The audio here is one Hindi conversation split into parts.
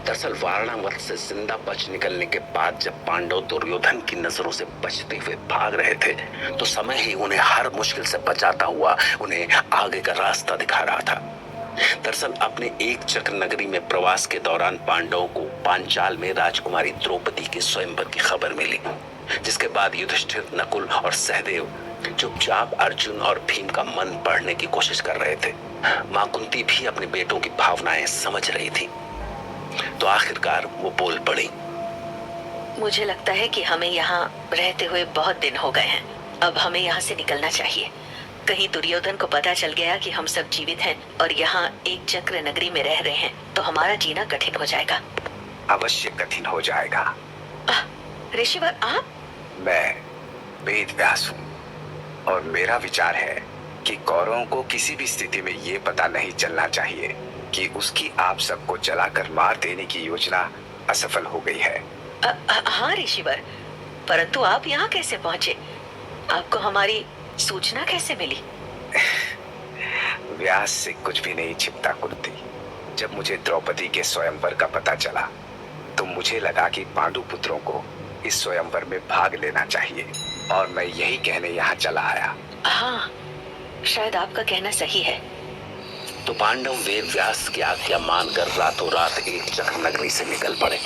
दरअसल वारणावत से जिंदा बच निकलने के बाद जब पांडव दुर्योधन की नजरों से बचते हुए भाग रहे थे तो समय ही उन्हें हर मुश्किल से बचाता हुआ उन्हें आगे का रास्ता दिखा रहा था। दरअसल अपने एक चक्र नगरी में प्रवास के दौरान पांडवों को पांचाल में राजकुमारी द्रौपदी के स्वयंवर की खबर मिली, जिसके बाद युधिष्ठिर, नकुल और सहदेव चुपचाप अर्जुन और भीम का मन पढ़ने की कोशिश कर रहे थे। मां कुंती भी अपने बेटों की भावनाएं समझ रही थी। तो आखिरकार वो बोल पड़ी। मुझे लगता है कि हमें यहाँ रहते हुए बहुत दिन हो गए हैं। अब हमें यहाँ से निकलना चाहिए। कहीं दुर्योधन को पता चल गया कि हम सब जीवित हैं और यहाँ एक चक्र नगरी में रह रहे हैं तो हमारा जीना कठिन हो जाएगा। अवश्य कठिन हो जाएगा। ऋषिवर, आप? मैं वेद व्यास हूँ और मेरा विचार है कि कौरवों को किसी भी स्थिति में ये पता नहीं चलना चाहिए कि उसकी आप सबको जलाकर मार देने की योजना असफल हो गई है। हाँ ऋषिवर, परंतु आप यहाँ कैसे पहुँचे? आपको हमारी सूचना कैसे मिली? व्यास से कुछ भी नहीं छिपता कुंती। जब मुझे द्रौपदी के स्वयंवर का पता चला तो मुझे लगा कि पांडु पुत्रों को इस स्वयंवर में भाग लेना चाहिए और मैं यही कहने यहाँ चला आया। हाँ, शायद आपका कहना सही है। तो पांडव वेद व्यास की आज्ञा मानकर रातों रात एक चक्र नगरी से निकल पड़े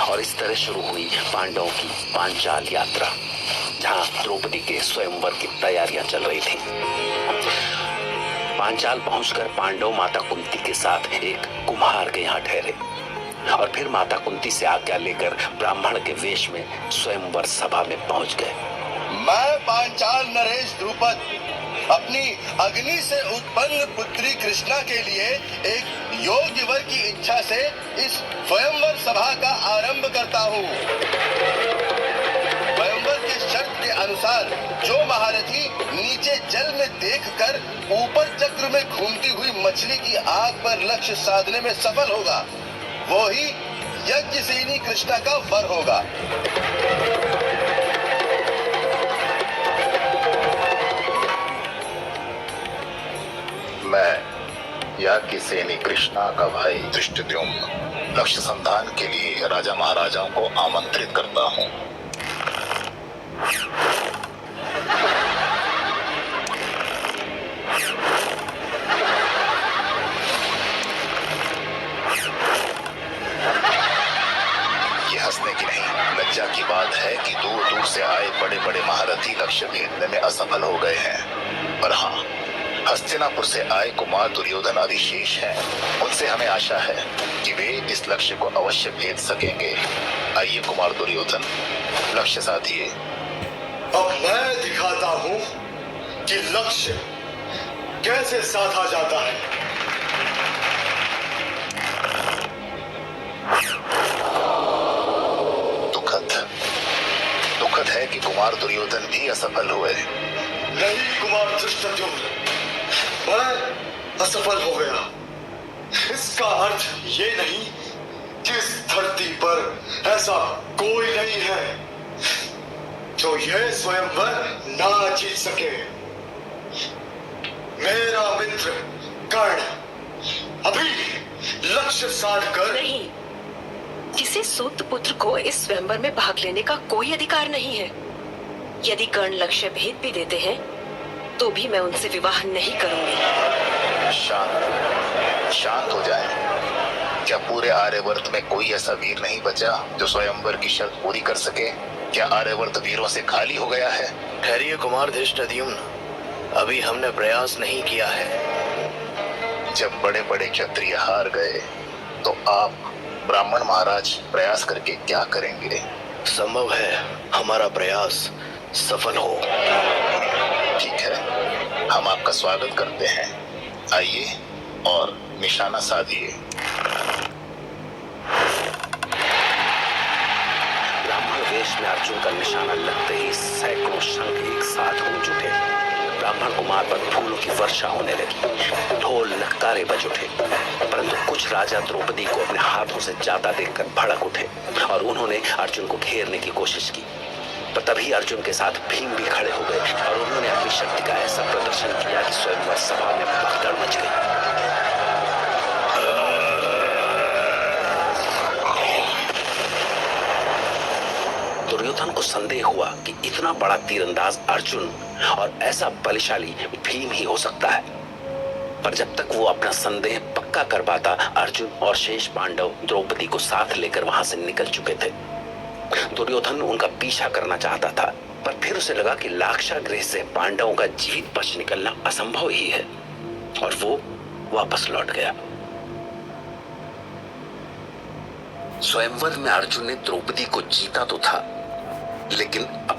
और इस तरह शुरू हुई पांडवों की पांचाल यात्रा, जहां द्रौपदी के स्वयंवर की तैयारियां चल रही थी। पांचाल पहुंचकर पांडव माता कुंती के साथ एक कुम्हार के यहाँ ठहरे और फिर माता कुंती से आज्ञा लेकर ब्राह्मण के वेश में स्वयंवर सभा में पहुंच गए। मैं पांचाल नरेश द्रुपद अपनी अग्नि से उत्पन्न पुत्री कृष्णा के लिए एक योग्य वर की इच्छा से इस स्वयंवर सभा का आरंभ करता हूँ। स्वयंवर के शर्त के अनुसार जो महारथी नीचे जल में देखकर ऊपर चक्र में घूमती हुई मछली की आग पर लक्ष्य साधने में सफल होगा, वो ही यज्ञसेनी कृष्णा का वर होगा। मैं यज्ञसेनी कृष्णा का भाई धृष्टद्युम्न लक्ष्य संधान के लिए राजा महाराजाओं को आमंत्रित करता हूँ। ये हंसने की नहीं, लज्जा की बात है कि दूर दूर से आए बड़े बड़े महारथी लक्ष्य भेदने में असफल हो गए हैं। पर हाँ, हस्तिनापुर से आए कुमार दुर्योधन अधिशेष हैं। उनसे हमें आशा है कि वे इस लक्ष्य को अवश्य भेद सकेंगे। आइए कुमार दुर्योधन, लक्ष्य साधिए। अब मैं दिखाता हूँ कि लक्ष्य कैसे साधा जाता है। दुखद है कि कुमार दुर्योधन भी असफल हुए। नहीं कुमार धृष्टद्युम्न, मैं असफल हो गया। इसका अर्थ ये नहीं कि इस धरती पर ऐसा कोई नहीं है जो यह स्वयंवर ना जीत सके। मेरा मित्र कर्ण अभी लक्ष्य साध कर नहीं, किसी सूत पुत्र को इस स्वयंवर में भाग लेने का कोई अधिकार नहीं है। यदि कर्ण लक्ष्य भेद भी देते हैं तो भी मैं उनसे विवाह नहीं करूंगी। शांत हो जाएं। क्या पूरे आर्यवर्त में कोई ऐसा वीर नहीं बचा जो स्वयंवर की शर्त पूरी कर सके? क्या आर्यवर्त वीरों से खाली हो गया है? ठहरिए कुमार धृष्टद्युम्न, अभी हमने प्रयास नहीं किया है। जब बड़े बड़े क्षत्रिय हार गए तो आप ब्राह्मण महाराज प्रयास करके क्या करेंगे? संभव है हमारा प्रयास सफल हो। ठीक है, हम आपका स्वागत करते हैं। आइए और निशाना साधिए। ब्राह्मण वेश में अर्जुन का निशाना लगते ही सैकड़ों शंख एक साथ गूंज उठे। ब्राह्मण कुमार पर फूलों की वर्षा होने लगी, ढोल नगाड़े बज उठे। परंतु कुछ राजा द्रौपदी को अपने हाथों से जाता देखकर भड़क उठे और उन्होंने अर्जुन को घेरने की कोशिश की। पर तभी अर्जुन के साथ भीम भी खड़े हो गए और उन्होंने अपनी शक्ति का ऐसा प्रदर्शन किया कि स्वयंवर सभा में भगदड़ मच गई। इतना बड़ा तीरंदाज अर्जुन और ऐसा बलशाली भीम ही हो सकता है। पर जब तक वो अपना संदेह पक्का कर पाता, अर्जुन और शेष पांडव द्रौपदी को साथ लेकर वहां से निकल चुके थे। दुर्योधन उनका पीछा करना चाहता था, पर फिर उसे लगा कि लाक्षागृह से पांडवों का जीवित बच निकलना असंभव ही है, और वो वापस लौट गया। स्वयंवर में अर्जुन ने द्रौपदी को जीता तो था, लेकिन अब